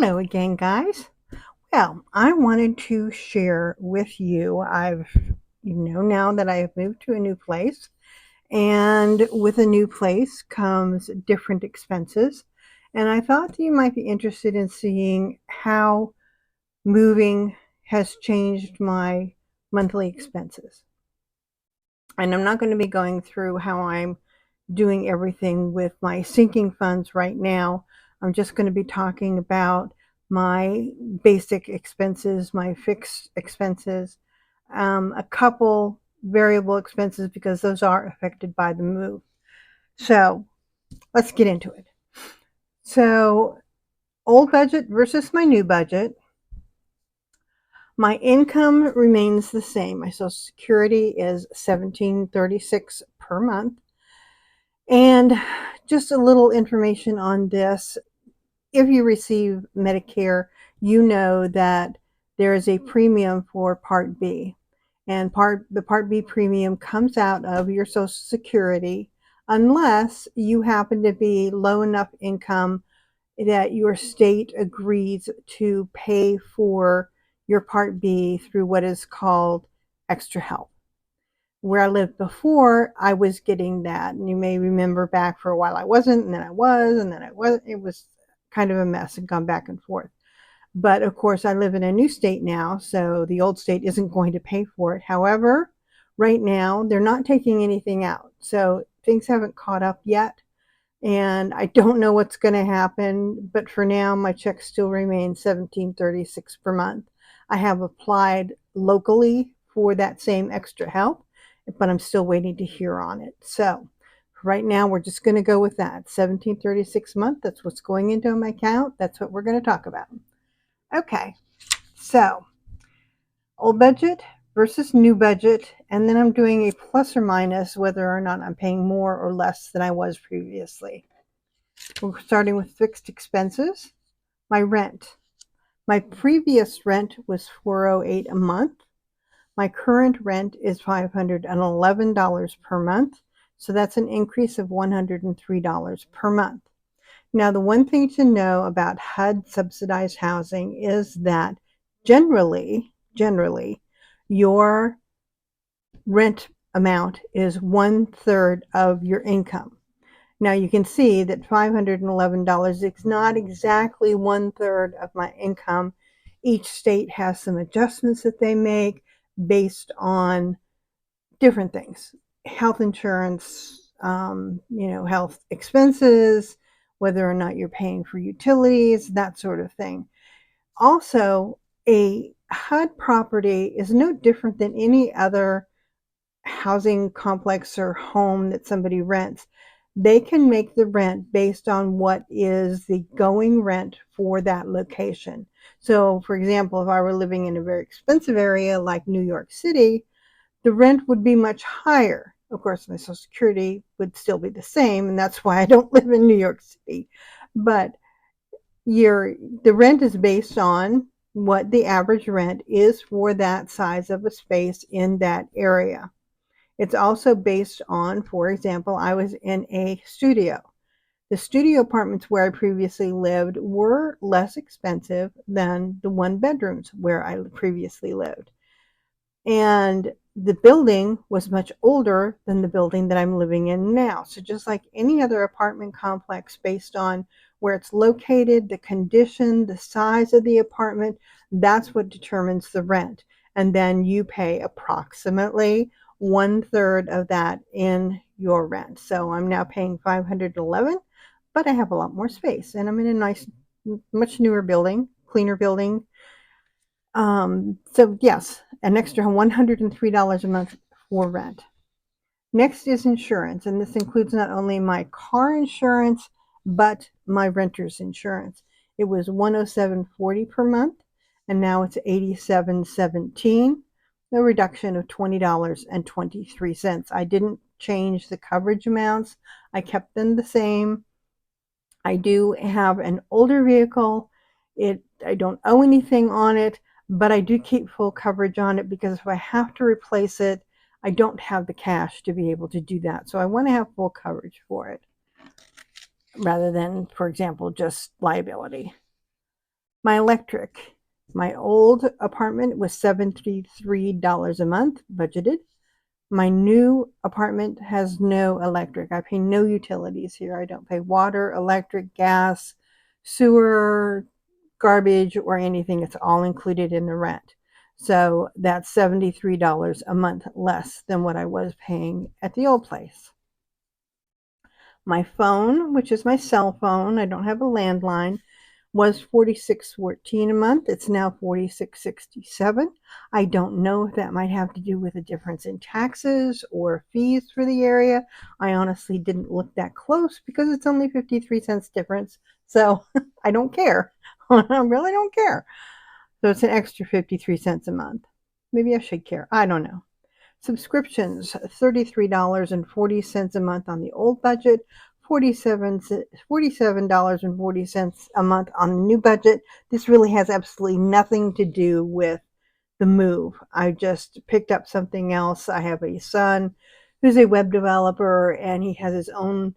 Hello again, guys. Well, I wanted to share with you. Now that I have moved to a new place, and with a new place comes different expenses. And I thought that you might be interested in seeing how moving has changed my monthly expenses. And I'm not going to be going through how I'm doing everything with my sinking funds right now. I'm just going to be talking about my basic expenses, my fixed expenses, a couple variable expenses because those are affected by the move. So let's get into it. So, old budget versus my new budget. My income remains the same. My Social Security is $17.36 per month. And just a little information on this. If you receive Medicare, you know that there is a premium for Part B. And the Part B premium comes out of your Social Security unless you happen to be low enough income that your state agrees to pay for your Part B through what is called extra help. Where I lived before, I was getting that. And you may remember back for a while I wasn't, and then I was, and then I was. It was kind of a mess and gone back and forth. But of course, I live in a new state now, so the old state isn't going to pay for it. However, right now, they're not taking anything out. So things haven't caught up yet. And I don't know what's going to happen, but for now, my check still remains $17.36 per month. I have applied locally for that same extra help, but I'm still waiting to hear on it. So right now, we're just going to go with that $17.36 a month. That's what's going into my account. That's what we're going to talk about. Okay, so old budget versus new budget, and then I'm doing a plus or minus whether or not I'm paying more or less than I was previously. We're starting with fixed expenses. My rent. My previous rent was $408 a month. My current rent is $511 per month. So that's an increase of $103 per month. Now, the one thing to know about HUD subsidized housing is that generally, your rent amount is 1/3 of your income. Now you can see that $511 is not exactly 1/3 of my income. Each state has some adjustments that they make based on different things, health insurance, health expenses, whether or not you're paying for utilities, that sort of thing. Also, a HUD property is no different than any other housing complex or home that somebody rents. They can make the rent based on what is the going rent for that location. So, for example, if I were living in a very expensive area like New York City, the rent would be much higher. Of course, my Social Security would still be the same, and that's why I don't live in New York City. But the rent is based on what the average rent is for that size of a space in that area. It's also based on, for example, I was in a studio. The studio apartments where I previously lived were less expensive than the one bedrooms where I previously lived. And the building was much older than the building that I'm living in now. So just like any other apartment complex, based on where it's located, the condition, the size of the apartment, that's what determines the rent. And then you pay approximately 1/3 of that in your rent. So I'm now paying $511, but I have a lot more space, and I'm in a nice, much newer building, cleaner building. So yes, an extra $103 a month for rent. Next is insurance, and this includes not only my car insurance, but my renter's insurance. It was $107.40 per month, and now it's $87.17, a reduction of $20.23. I didn't change the coverage amounts. I kept them the same. I do have an older vehicle. I don't owe anything on it, but I do keep full coverage on it because if I have to replace it, I don't have the cash to be able to do that. So I want to have full coverage for it rather than, for example, just liability. My electric. My old apartment was $73 a month, budgeted. My new apartment has no electric. I pay no utilities here. I don't pay water, electric, gas, sewer, garbage, or anything. It's all included in the rent. So that's $73 a month less than what I was paying at the old place. My phone, which is my cell phone, I don't have a landline, was 46.14 a month. It's now 46.67. I don't know if that might have to do with a difference in taxes or fees for the area. I honestly didn't look that close because it's only 53 cents difference. So I don't care. I really don't care. So it's an extra 53 cents a month. Maybe I should care. I don't know. Subscriptions, $33.40 a month on the old budget, $47.40 a month on the new budget. This really has absolutely nothing to do with the move. I just picked up something else. I have a son who's a web developer, and he has his own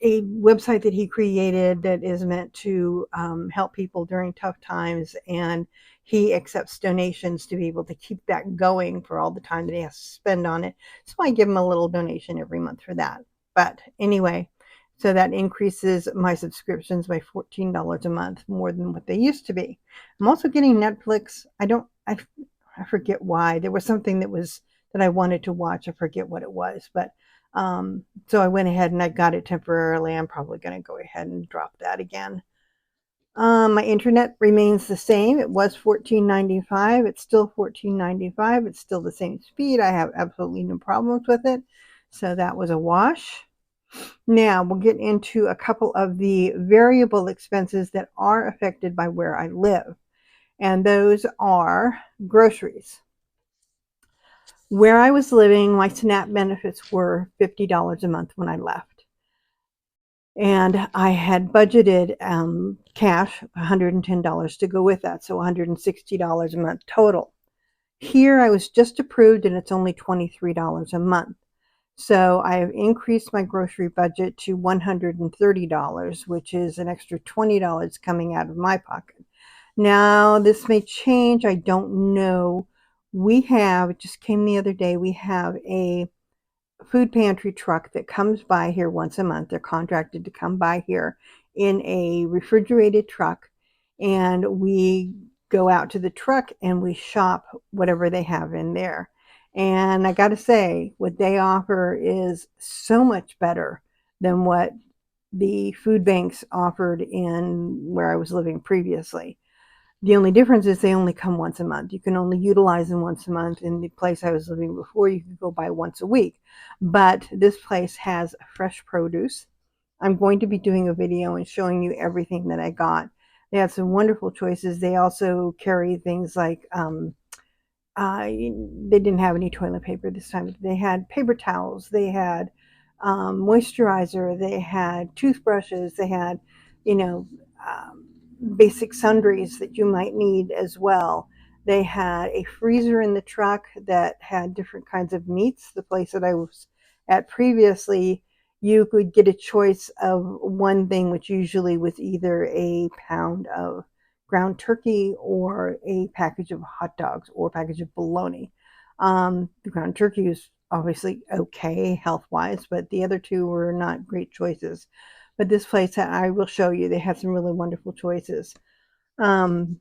a website that he created that is meant to help people during tough times, and he accepts donations to be able to keep that going for all the time that he has to spend on it. So I give him a little donation every month for that. But anyway, so that increases my subscriptions by $14 a month, more than what they used to be. I'm also getting Netflix. I forget why. There was something that I wanted to watch. I forget what it was, but so I went ahead and I got it temporarily. I'm probably going to go ahead and drop that again. My internet remains the same. It was $14.95. It's still $14.95. It's still the same speed. I have absolutely no problems with it. So that was a wash. Now we'll get into a couple of the variable expenses that are affected by where I live, and those are groceries. Where I was living, my SNAP benefits were $50 a month when I left. And I had budgeted cash, $110 to go with that, so $160 a month total. Here I was just approved and it's only $23 a month. So I have increased my grocery budget to $130, which is an extra $20 coming out of my pocket. Now, this may change. I don't know. It just came the other day, we have a food pantry truck that comes by here once a month. They're contracted to come by here in a refrigerated truck, and we go out to the truck and we shop whatever they have in there. And I got to say, what they offer is so much better than what the food banks offered in where I was living previously. The only difference is they only come once a month. You can only utilize them once a month. In the place I was living before, you could go by once a week. But this place has fresh produce. I'm going to be doing a video and showing you everything that I got. They have some wonderful choices. They also carry things like they didn't have any toilet paper this time. They had paper towels. They had moisturizer. They had toothbrushes. They had, you know, um, basic sundries that you might need as well. They had a freezer in the truck that had different kinds of meats. The place that I was at previously, you could get a choice of one thing, which usually was either a pound of ground turkey or a package of hot dogs or a package of bologna. The ground turkey is obviously okay health wise, but the other two were not great choices. But this place, I will show you, they had some really wonderful choices. Um,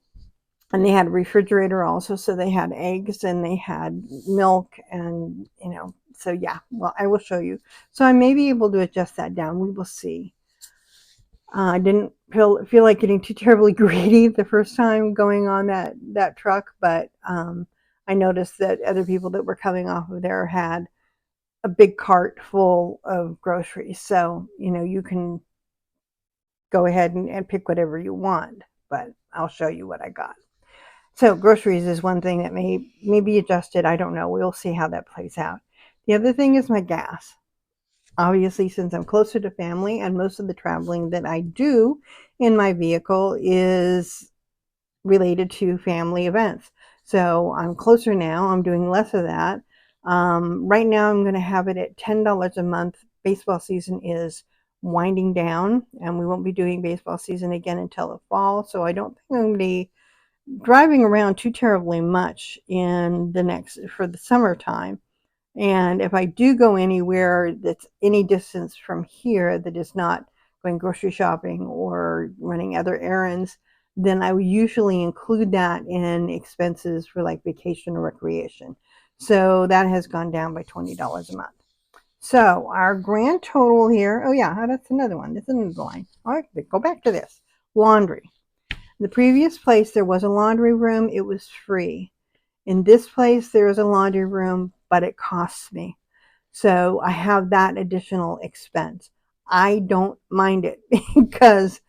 and they had a refrigerator also, so they had eggs and they had milk, and so yeah, well, I will show you. So I may be able to adjust that down. We will see. I didn't feel like getting too terribly greedy the first time going on that truck, but I noticed that other people that were coming off of there had a big cart full of groceries. So you can go ahead and pick whatever you want, but I'll show you what I got. So groceries is one thing that may be adjusted. I don't know. We'll see how that plays out. The other thing is my gas. Obviously, since I'm closer to family and most of the traveling that I do in my vehicle is related to family events. So I'm closer now. I'm doing less of that. Right now, I'm going to have it at $10 a month. Baseball season is winding down, and we won't be doing baseball season again until the fall. So I don't think I'm going to be driving around too terribly much in the next for the summertime. And if I do go anywhere that's any distance from here that is not going grocery shopping or running other errands, then I would usually include that in expenses for like vacation or recreation. So that has gone down by $20 a month. So our grand total here, oh yeah, that's another one. This is another line. All right, go back to this. Laundry. The previous place, there was a laundry room. It was free. In this place, there is a laundry room, but it costs me. So I have that additional expense. I don't mind it because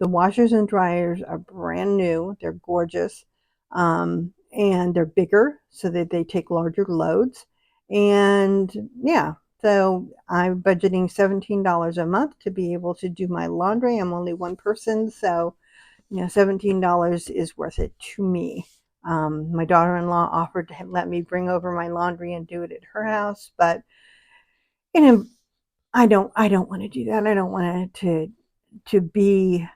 the washers and dryers are brand new. They're gorgeous. And they're bigger so that they take larger loads. And yeah, so I'm budgeting $17 a month to be able to do my laundry. I'm only one person, so $17 is worth it to me. My daughter-in-law offered to let me bring over my laundry and do it at her house, but you know, I don't want to do that. I don't want it to be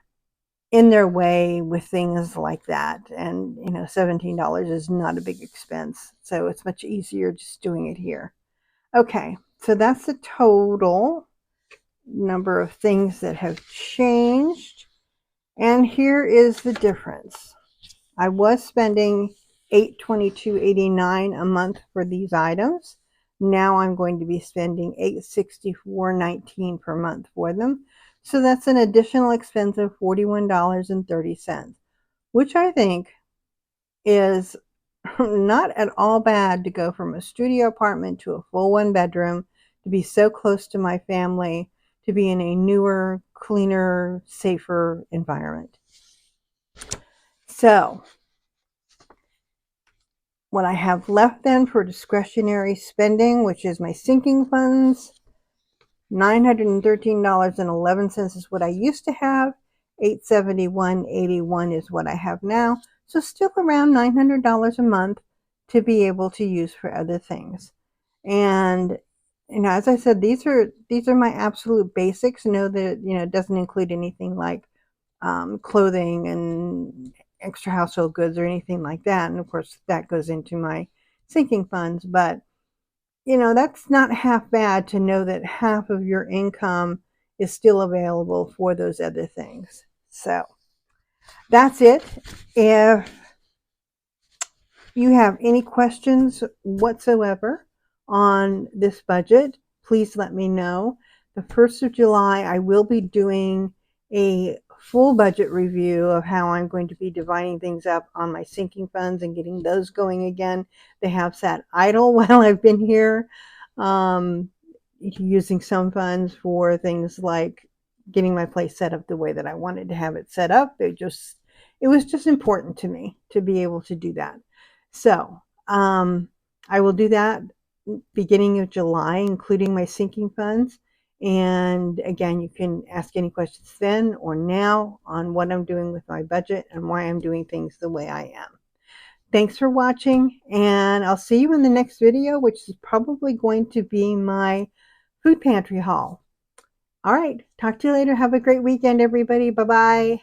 in their way with things like that. And $17 is not a big expense, so it's much easier just doing it here. Okay, so that's the total number of things that have changed. And here is the difference. I was spending $822.89 a month for these items. Now I'm going to be spending $864.19 per month for them. So that's an additional expense of $41.30, which I think is not at all bad to go from a studio apartment to a full one bedroom, to be so close to my family, to be in a newer, cleaner, safer environment. So what I have left then for discretionary spending, which is my sinking funds, $913.11 is what I used to have. $871.81 is what I have now. So still around $900 a month to be able to use for other things. And as I said, these are my absolute basics. Know that it doesn't include anything like clothing and extra household goods or anything like that. And of course, that goes into my sinking funds. But that's not half bad to know that half of your income is still available for those other things. So that's it. If you have any questions whatsoever on this budget, please let me know. The 1st of July, I will be doing a full budget review of how I'm going to be dividing things up on my sinking funds and getting those going again. They have sat idle while I've been here, using some funds for things like getting my place set up the way that I wanted to have it set up. It was just important to me to be able to do that. So I will do that beginning of July, including my sinking funds. And again, you can ask any questions then or now on what I'm doing with my budget and why I'm doing things the way I am. Thanks for watching, and I'll see you in the next video, which is probably going to be my food pantry haul. All right, talk to you later. Have a great weekend, everybody. Bye-bye.